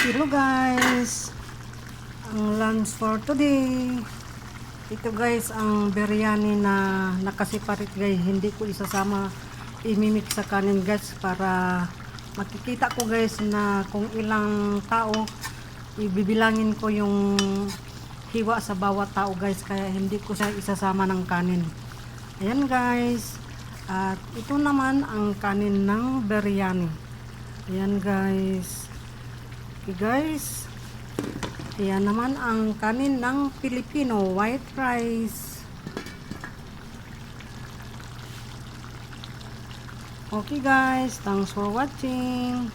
Hello guys, ang lunch for today. Ito guys ang biryani na nakasiparit guys. Hindi ko isasama, imimix sa kanin guys para makikita ko guys na kung ilang tao. Ibibilangin ko yung hiwa sa bawat tao guys, kaya hindi ko siya isasama ng kanin. Ayan guys, at ito naman ang kanin ng biryani. Ayan guys. Okay guys, yan naman ang kanin ng Pilipino, white rice. Okay guys, thanks for watching.